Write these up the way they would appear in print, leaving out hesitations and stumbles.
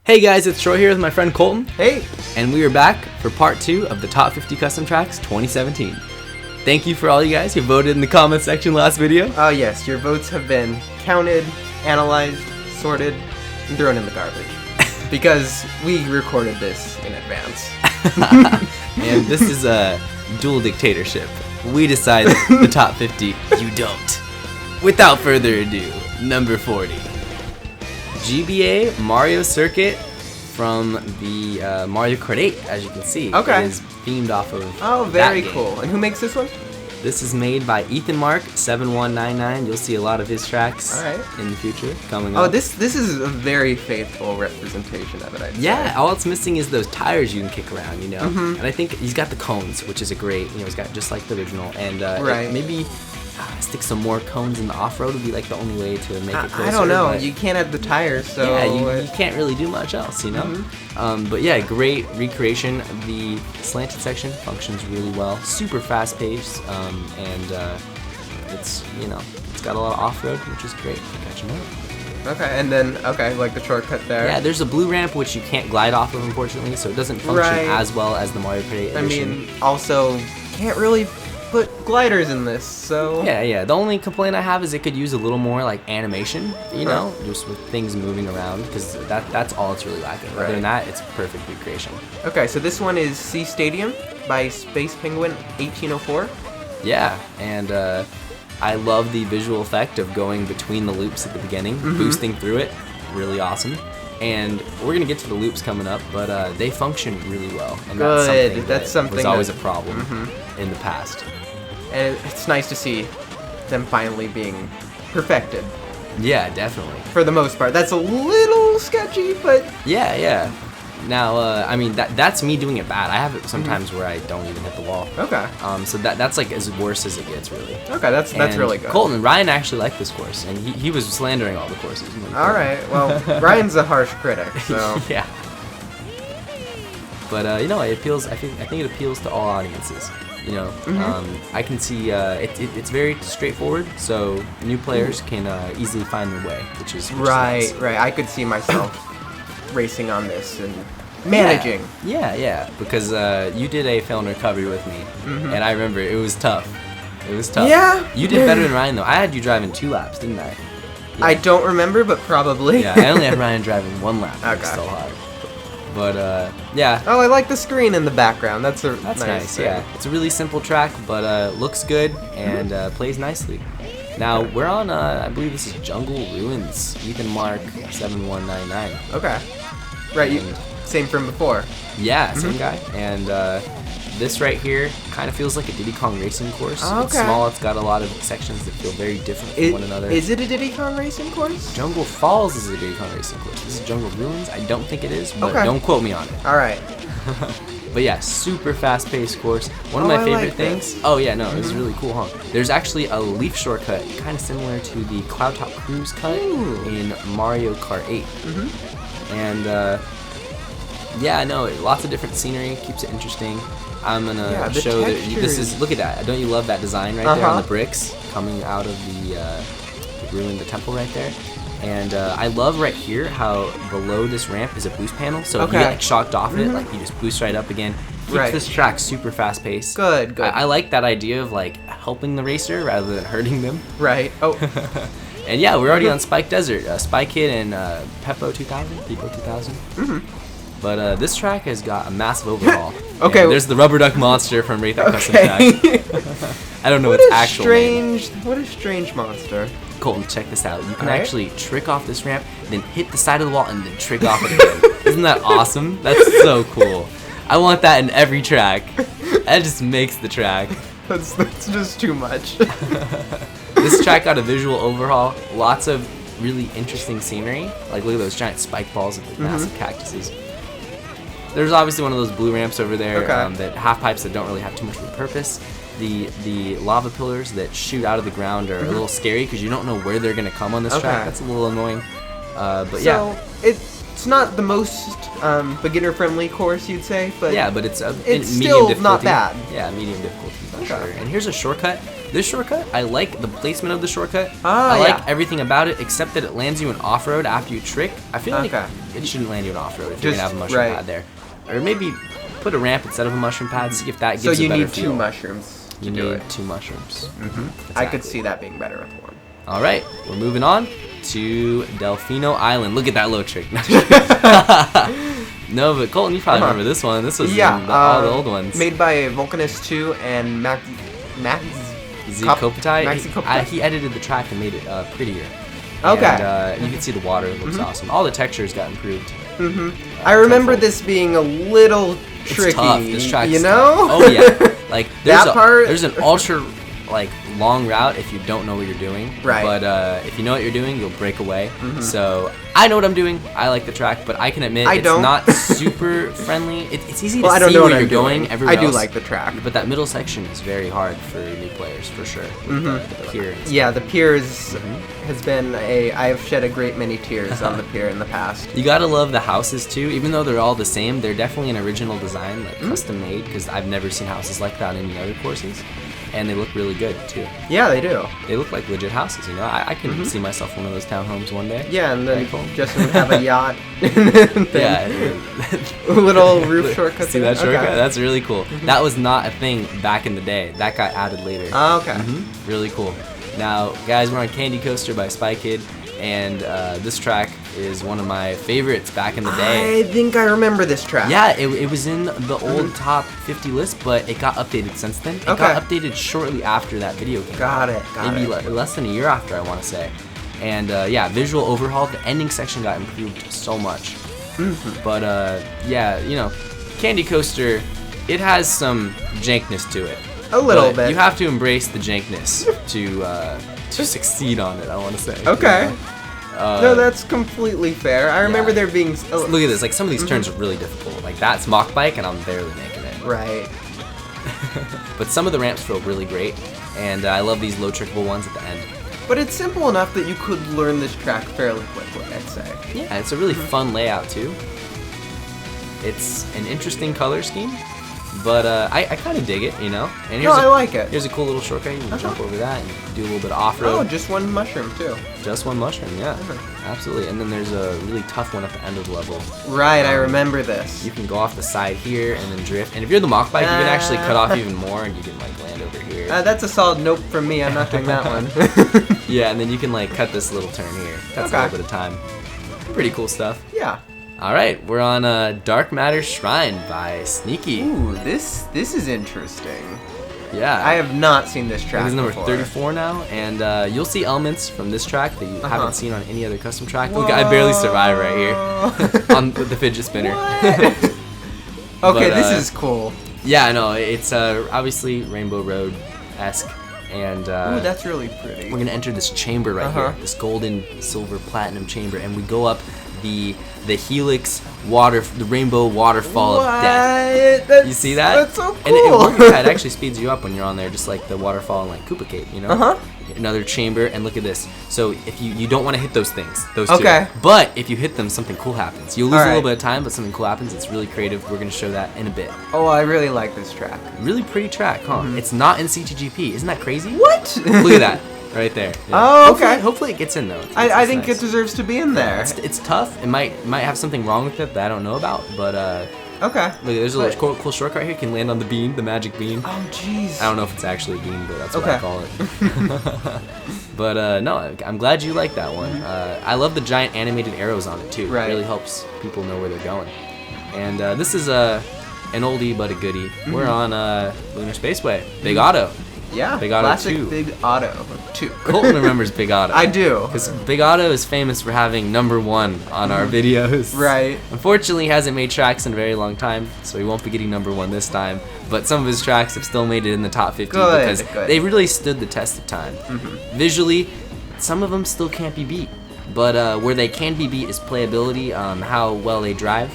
Hey guys, it's Troy here with my friend Colton. Hey! And we are back for part 2 of the Top 50 Custom Tracks 2017. Thank you for all you guys who voted in the comment section last video. Oh yes, your votes have been counted, analyzed, sorted, and thrown in the garbage. Because we recorded this in advance. And this is a dual dictatorship. We decide the top 50, you don't. Without further ado, number 40. GBA Mario Circuit from the Mario Kart 8, as you can see. Okay. It is themed off of very that game. cool. And who makes this one? This is made by Ethan Mark 7199. You'll see a lot of his tracks in the future coming up. Oh, this is a very faithful representation of it, I'd Yeah, say. all it's missing is those tires you can kick around, you know? Mhm. And I think he's got the cones, which is a great, he's got just like the original. And maybe stick some more cones in the off-road would be like the only way to make it closer. I don't know. You can't have the tires, so... Yeah, you can't really do much else, you know? But yeah, great recreation. The slanted section functions really well. Super fast-paced, and it's, it's got a lot of off-road, which is great for catching up. Okay, and then, like the shortcut there. Yeah, there's a blue ramp which you can't glide off of, unfortunately, so it doesn't function as well as the Mario Kart 8 edition. I mean, also, can't really put gliders in this, so... Yeah. The only complaint I have is it could use a little more, like, animation, just with things moving around, because that's all it's really lacking. Other than that, it's perfect recreation. Okay, so this one is Sea Stadium by Space Penguin 1804. Yeah, and I love the visual effect of going between the loops at the beginning, boosting through it. Really awesome. And we're going to get to the loops coming up, but they function really well. And that's something that was always a problem in the past. And it's nice to see them finally being perfected. Yeah, definitely. For the most part. That's a little sketchy, but... Yeah. Now, I mean, that's me doing it bad. I have it sometimes where I don't even hit the wall. Okay. So that's like as worse as it gets, really. Okay, that's really good. Colton and Ryan actually liked this course, and he was slandering all the courses. All right. Well, Ryan's a harsh critic, so... Yeah. But it appeals. I think it appeals to all audiences. I can see it's very straightforward, so new players can easily find their way, which is nice. Right. I could see myself racing on this and managing. Yeah. Because you did a fail and recovery with me, and I remember it was tough. Yeah. You did better than Ryan though. I had you driving 2 laps, didn't I? Yeah. I don't remember, but probably. Yeah, I only had Ryan driving 1 lap. It was still hard. But yeah. Oh, I like the screen in the background. That's nice. Yeah, it's a really simple track, but looks good and plays nicely. Now we're on, I believe this is Jungle Ruins, Ethan Mark 7199. Okay. Right. Same from before. Yeah, same guy. And this right here kind of feels like a Diddy Kong racing course. It's small. It's got a lot of sections that feel very different from one another. Is it a Diddy Kong racing course? Jungle Falls is a Diddy Kong racing course. This is Jungle Ruins. I don't think it is, but don't quote me on it. All right. But yeah, super fast-paced course. One of my favorite things. This. Oh yeah, no, it was really cool, huh? There's actually a leaf shortcut, kind of similar to the Cloud Top Cruise cut in Mario Kart 8. And yeah, no, lots of different scenery, keeps it interesting. I'm gonna show that this is. Look at that! Don't you love that design right there on the bricks coming out of the ruin, the temple right there? And I love right here how below this ramp is a boost panel, so if you get shocked off it, like you just boost right up again. Keeps this track super fast paced. Good. I like that idea of like helping the racer rather than hurting them. Right. Oh. And yeah, we're already on Spike Desert. Spike Kid and Peppo 2000. But this track has got a massive overhaul. Okay. And there's the rubber duck monster from Rate That Custom Track. I don't know its actual name. What a strange monster. Colton, check this out. You can actually trick off this ramp, then hit the side of the wall, and then trick off it again. Isn't that awesome? That's so cool. I want that in every track. That just makes the track. That's just too much. This track got a visual overhaul. Lots of really interesting scenery. Like, look at those giant spike balls with the massive cactuses. There's obviously one of those blue ramps over there that half pipes that don't really have too much of a purpose. The lava pillars that shoot out of the ground are a little scary because you don't know where they're gonna come on this track. That's a little annoying. But yeah, it's not the most beginner-friendly course, you'd say, but yeah, but it's still medium difficulty. not bad. Yeah, medium difficulty for sure. And here's a shortcut This shortcut, I like the placement of the shortcut. Ah, I like yeah. everything about it, except that it lands you in off-road after you trick. I feel like Okay. it shouldn't land you in off-road if you're Just- gonna have a mushroom right. pad there. Or maybe put a ramp instead of a mushroom pad, see if that So gives you a better need feel. 2 mushrooms to You do need it. 2 mushrooms. I could see that being better with 1. All right, we're moving on to Delfino Island. Look at that low trick. No, but Colton, you probably remember this one. This was in all the old ones. Made by Vulcanus 2 and Max Kopitai. Maxi Kopitai? He edited the track and made it prettier. Okay. And you can see the water. It looks awesome. All the textures got improved. I remember this being a little tricky. It's tough. This track's you know? tough. Oh yeah. Like That part- there's an ultra like long route if you don't know what you're doing. Right. But if you know what you're doing, you'll break away. So I know what I'm doing. I like the track, but I can admit it's don't. not super friendly. It's easy to Well, I don't see know where what you're I'm going. doing. Everywhere I do else. like the track. But that middle section is very hard for new players, for sure. With the pier and stuff. Yeah, the piers has been I have shed a great many tears on the pier in the past. You gotta love the houses too, even though they're all the same. They're definitely an original design, like custom made, because I've never seen houses like that in any other courses, and they look really good too. Yeah, they do. They look like legit houses, you know. I can see myself in one of those townhomes one day. Yeah, and then Very cool. Justin would have a yacht. Yeah. Little roof shortcut. See that there? shortcut? Okay. That's really cool. That was not a thing back in the day. That got added later. Oh, okay. Really cool. Now, guys, we're on Candy Coaster by Spy Kid, and this track is one of my favorites back in the day. I think I remember this track. Yeah, it was in the old top 50 list, but it got updated since then. It got updated shortly after that video came out. Got it. Maybe less than a year after, I want to say. And yeah, visual overhaul. The ending section got improved so much. But yeah, you know, Candy Coaster, it has some jankness to it. A little But bit. You have to embrace the jankness to succeed on it, I want to say. Okay. No, that's completely fair. I remember there being. Look at this. Like, some of these turns are really difficult. Like, that's Mach Bike, and I'm barely making it. Right. But some of the ramps feel really great, and I love these low trickable ones at the end. But it's simple enough that you could learn this track fairly quickly, I'd say. Yeah, it's a really fun layout, too. It's an interesting color scheme, but I kind of dig it, you know? And No, I like it. Here's a cool little shortcut. You can jump over that and do a little bit of off-road. Oh, just one mushroom, too. Just one mushroom, yeah. Absolutely. And then there's a really tough one at the end of the level. Right, I remember this. You can go off the side here and then drift. And if you're the Mach Bike, you can actually cut off even more, and you can, like, land over here. That's a solid nope from me. I'm not doing that one. Yeah, and then you can, like, cut this little turn here. That's a little bit of time. Pretty cool stuff. Yeah. All right, we're on Dark Matter Shrine by Sneaky. Ooh, this is interesting. Yeah. I have not seen this I track think it's number before. 34 now, and you'll see elements from this track that you haven't seen on any other custom track. Look, I barely survive right here on the fidget spinner. Okay, But, this is cool. Yeah, I know. It's obviously Rainbow Road-esque, and Ooh, that's really pretty. we're gonna enter this chamber right here, this golden, silver, platinum chamber, and we go up the helix the rainbow waterfall of death. That's, You see that? That's so cool. And it actually speeds you up when you're on there, just like the waterfall in like Koopa Cape, you know? Another chamber, and look at this. So if you don't want to hit those things, those two. But if you hit them, something cool happens. You'll lose a little bit of time, but something cool happens. It's really creative. We're gonna show that in a bit. Oh, I really like this track. Really pretty track, huh? It's not in CTGP. Isn't that crazy? What? Look at that. Right there. Yeah. Oh, okay. Hopefully it gets in though. I think it deserves to be in there. It's tough. It might have something wrong with it that I don't know about, but Okay. look, there's a little cool shortcut here. You can land on the bean, the magic bean. Oh, jeez. I don't know if it's actually a bean, but that's what I call it. But no, I'm glad you like that one. I love the giant animated arrows on it too. Right. It really helps people know where they're going. And this is an oldie but a goodie. We're on Lunar Space Way. Big Auto. Yeah. Big Auto Classic 2. Big Auto 2. Colton remembers Big Auto. I do. Because Big Auto is famous for having #1 on our videos. Right. Unfortunately, he hasn't made tracks in a very long time, so he won't be getting #1 this time. But some of his tracks have still made it in the top 50 because they really stood the test of time. Visually, some of them still can't be beat. But where they can be beat is playability, how well they drive.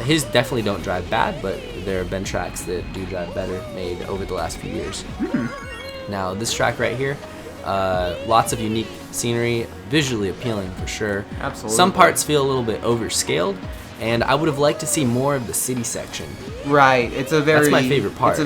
His definitely don't drive bad, but there have been tracks that do drive better made over the last few years. Now, this track right here, lots of unique scenery, visually appealing for sure. Absolutely. Some parts feel a little bit overscaled, and I would have liked to see more of the city section. Right. It's a very. That's my favorite part.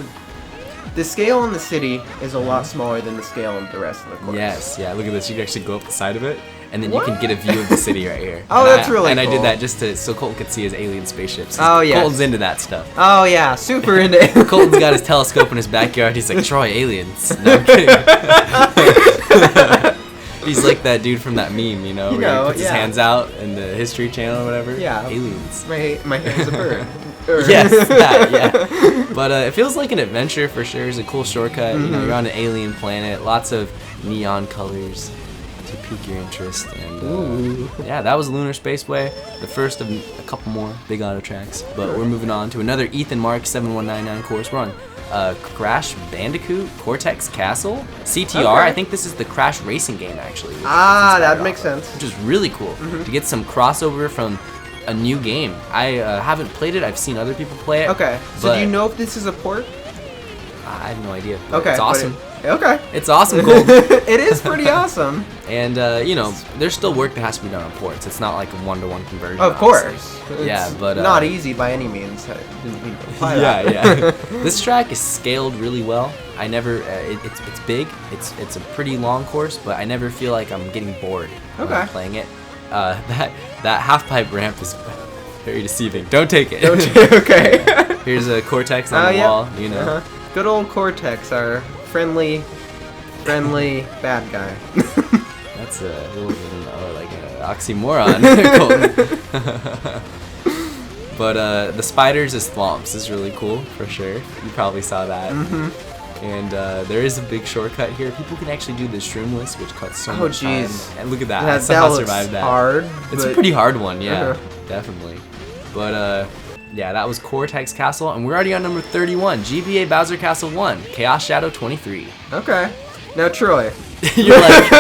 The scale in the city is a lot smaller than the scale in the rest of the course. Yes, yeah, look at this. You can actually go up the side of it, and then you can get a view of the city right here. Oh, and that's really cool. And I did that just so Colton could see his alien spaceships. Oh, yeah. Colton's into that stuff. Oh, yeah, super into it. Colton's got his telescope in his backyard. He's like, Troy, aliens. No, I'm kidding. He's like that dude from that meme, you know, where he puts his hands out in the History Channel or whatever. Yeah. Aliens. My hair's a bird. Yes, that, yeah. But it feels like an adventure for sure. It's a cool shortcut. You know, you're on an alien planet. Lots of neon colors to pique your interest. And yeah, that was Lunar Space Way, the first of a couple more big auto tracks. But we're moving on to another Ethan Mark 7199 course. We're on Crash Bandicoot Cortex Castle CTR. Okay. I think this is the Crash racing game actually. That makes sense. Which is really cool to get some crossover from a new game. I haven't played it. I've seen other people play it. Okay. So do you know if this is a port? I have no idea. Okay. It's awesome. Okay. It's awesome, Gold. It is pretty awesome. And you know, there's still work that has to be done on ports. It's not like a one-to-one conversion. Of course. Yeah, but not easy by any means. I didn't mean to imply that. Yeah. This track is scaled really well. I never. It's big. It's a pretty long course, but I never feel like I'm getting bored when I'm playing it. That half pipe ramp is very deceiving. Don't take it. Okay. Here's a Cortex on the wall. You know. Good old Cortex, our friendly bad guy. That's a little bit like an oxymoron, Colton. But the spiders is thwomps is really cool for sure. You probably saw that. And there is a big shortcut here. People can actually do the shroomless, which cuts so much time. And look at that. I somehow survived that. Hard. It's a pretty hard one, yeah, definitely. But yeah, that was Cortex Castle, and we're already on number 31, GBA Bowser Castle 1, Chaos Shadow 23. Okay. Now, Troy. You're like,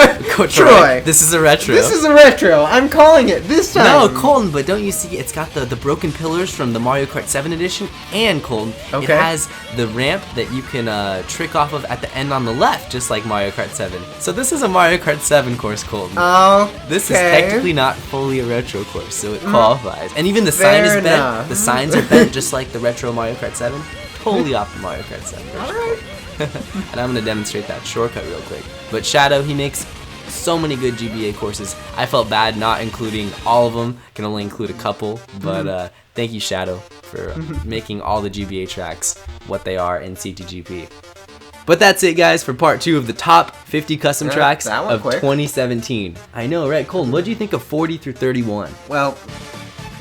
Troy. This is a retro. This is a retro. I'm calling it this time. No, Colton, but don't you see it's got the broken pillars from the Mario Kart 7 edition, and Colton, it has the ramp that you can trick off of at the end on the left, just like Mario Kart 7. So this is a Mario Kart 7 course, Colton. This is technically not fully a retro course, so it qualifies. And even the sign is bent. The signs are bent just like the retro Mario Kart 7. Totally off the Mario Kart 7 version. Alright. And I'm going to demonstrate that shortcut real quick. But Shadow, he makes so many good GBA courses. I felt bad not including all of them. Can only include a couple. But thank you, Shadow, for making all the GBA tracks what they are in CTGP. But that's it, guys, for part 2 of the top 50 custom tracks of 2017. I know, right? Colton, what do you think of 40 through 31? Well,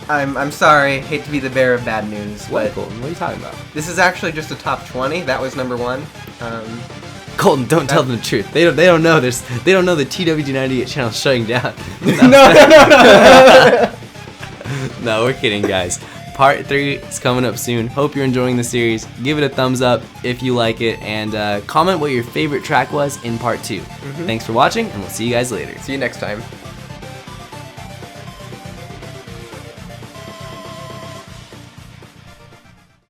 I'm sorry, hate to be the bearer of bad news, What, but Colton? What are you talking about? this is actually just a top 20. That was number 1. Colton, don't tell them the truth. They don't know this. They don't know the TWD98 channel shutting down. No. No, we're kidding, guys. Part 3 is coming up soon. Hope you're enjoying the series. Give it a thumbs up if you like it, and comment what your favorite track was in part 2. Thanks for watching, and we'll see you guys later. See you next time.